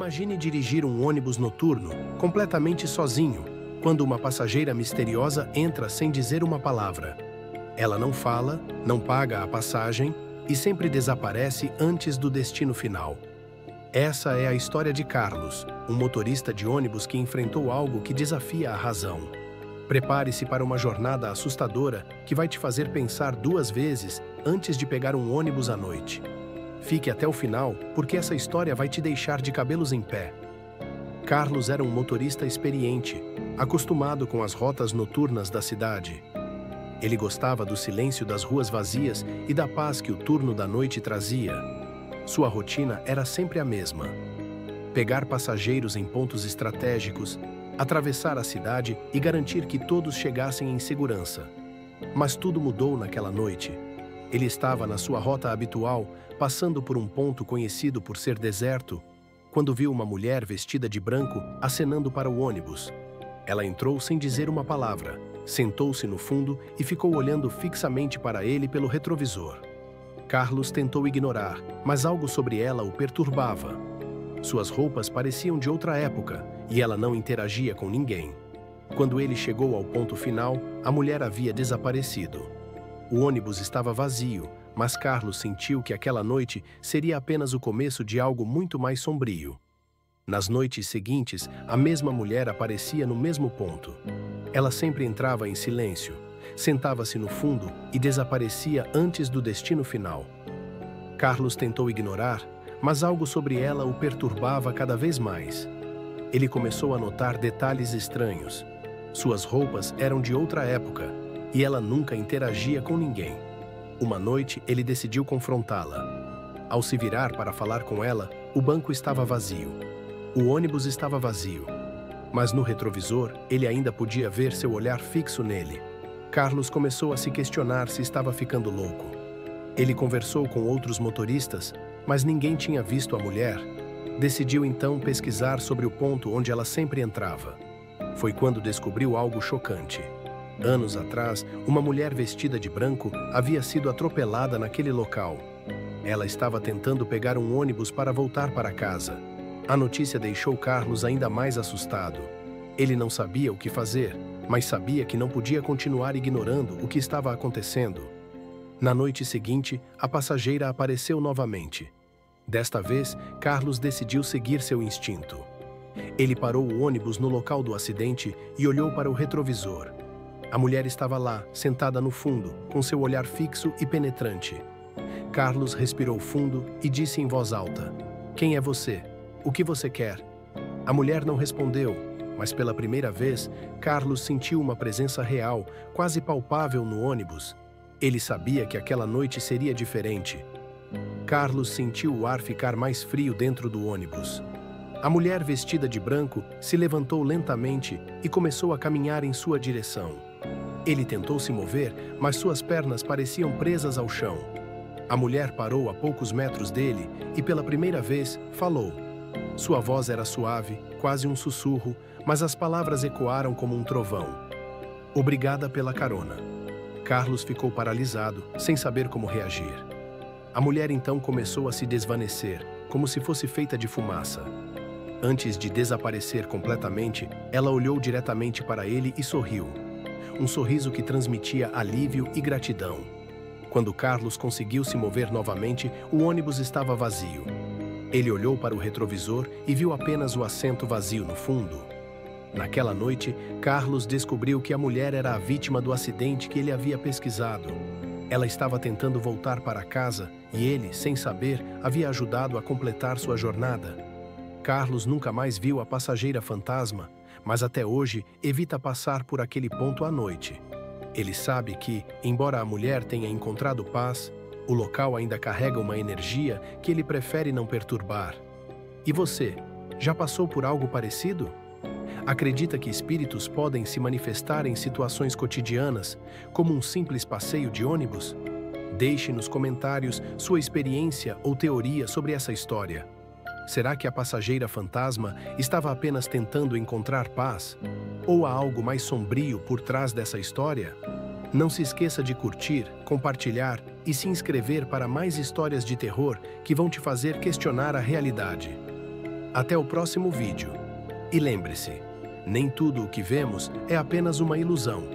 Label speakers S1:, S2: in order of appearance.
S1: Imagine dirigir um ônibus noturno, completamente sozinho, quando uma passageira misteriosa entra sem dizer uma palavra. Ela não fala, não paga a passagem e sempre desaparece antes do destino final. Essa é a história de Carlos, um motorista de ônibus que enfrentou algo que desafia a razão. Prepare-se para uma jornada assustadora que vai te fazer pensar 2 vezes antes de pegar um ônibus à noite. Fique até o final, porque essa história vai te deixar de cabelos em pé. Carlos era um motorista experiente, acostumado com as rotas noturnas da cidade. Ele gostava do silêncio das ruas vazias e da paz que o turno da noite trazia. Sua rotina era sempre a mesma: pegar passageiros em pontos estratégicos, atravessar a cidade e garantir que todos chegassem em segurança. Mas tudo mudou naquela noite. Ele estava na sua rota habitual, passando por um ponto conhecido por ser deserto, quando viu uma mulher vestida de branco acenando para o ônibus. Ela entrou sem dizer uma palavra, sentou-se no fundo e ficou olhando fixamente para ele pelo retrovisor. Carlos tentou ignorar, mas algo sobre ela o perturbava. Suas roupas pareciam de outra época e ela não interagia com ninguém. Quando ele chegou ao ponto final, a mulher havia desaparecido. O ônibus estava vazio, mas Carlos sentiu que aquela noite seria apenas o começo de algo muito mais sombrio. Nas noites seguintes, a mesma mulher aparecia no mesmo ponto. Ela sempre entrava em silêncio, sentava-se no fundo e desaparecia antes do destino final. Carlos tentou ignorar, mas algo sobre ela o perturbava cada vez mais. Ele começou a notar detalhes estranhos. Suas roupas eram de outra época e ela nunca interagia com ninguém. Uma noite, ele decidiu confrontá-la. Ao se virar para falar com ela, o banco estava vazio. O ônibus estava vazio. Mas no retrovisor, ele ainda podia ver seu olhar fixo nele. Carlos começou a se questionar se estava ficando louco. Ele conversou com outros motoristas, mas ninguém tinha visto a mulher. Decidiu então pesquisar sobre o ponto onde ela sempre entrava. Foi quando descobriu algo chocante. Anos atrás, uma mulher vestida de branco havia sido atropelada naquele local. Ela estava tentando pegar um ônibus para voltar para casa. A notícia deixou Carlos ainda mais assustado. Ele não sabia o que fazer, mas sabia que não podia continuar ignorando o que estava acontecendo. Na noite seguinte, a passageira apareceu novamente. Desta vez, Carlos decidiu seguir seu instinto. Ele parou o ônibus no local do acidente e olhou para o retrovisor. A mulher estava lá, sentada no fundo, com seu olhar fixo e penetrante. Carlos respirou fundo e disse em voz alta: "Quem é você? O que você quer?" A mulher não respondeu, mas pela primeira vez, Carlos sentiu uma presença real, quase palpável no ônibus. Ele sabia que aquela noite seria diferente. Carlos sentiu o ar ficar mais frio dentro do ônibus. A mulher vestida de branco se levantou lentamente e começou a caminhar em sua direção. Ele tentou se mover, mas suas pernas pareciam presas ao chão. A mulher parou a poucos metros dele e, pela primeira vez, falou. Sua voz era suave, quase um sussurro, mas as palavras ecoaram como um trovão. "Obrigada pela carona." Carlos ficou paralisado, sem saber como reagir. A mulher então começou a se desvanecer, como se fosse feita de fumaça. Antes de desaparecer completamente, ela olhou diretamente para ele e sorriu. Um sorriso que transmitia alívio e gratidão. Quando Carlos conseguiu se mover novamente, o ônibus estava vazio. Ele olhou para o retrovisor e viu apenas o assento vazio no fundo. Naquela noite, Carlos descobriu que a mulher era a vítima do acidente que ele havia pesquisado. Ela estava tentando voltar para casa e ele, sem saber, havia ajudado a completar sua jornada. Carlos nunca mais viu a passageira fantasma, mas até hoje evita passar por aquele ponto à noite. Ele sabe que, embora a mulher tenha encontrado paz, o local ainda carrega uma energia que ele prefere não perturbar. E você, já passou por algo parecido? Acredita que espíritos podem se manifestar em situações cotidianas, como um simples passeio de ônibus? Deixe nos comentários sua experiência ou teoria sobre essa história. Será que a passageira fantasma estava apenas tentando encontrar paz? Ou há algo mais sombrio por trás dessa história? Não se esqueça de curtir, compartilhar e se inscrever para mais histórias de terror que vão te fazer questionar a realidade. Até o próximo vídeo. E lembre-se, nem tudo o que vemos é apenas uma ilusão.